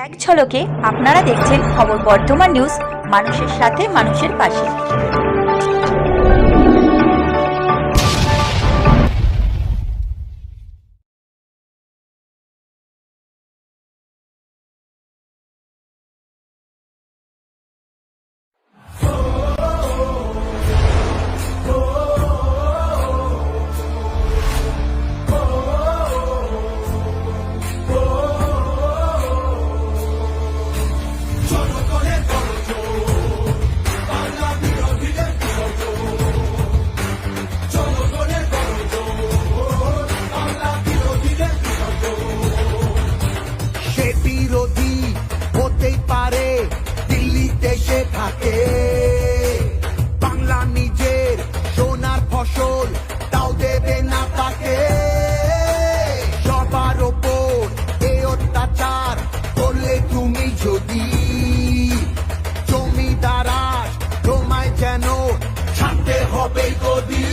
এক ঝলকে আপনারা দেখছেন খবর বর্ধমান নিউজ, মানুষের সাথে মানুষের পাশে। বিরোধী হতেই পারে, দিল্লিতে সে থাকে। বাংলা নিজের সোনার ফসল, তাও দেবে না তাকে। সবার ওপর এ অত্যাচার করলে তুমি যদি জমিদার তোমায় যেন ছাড়তে হবে গদি।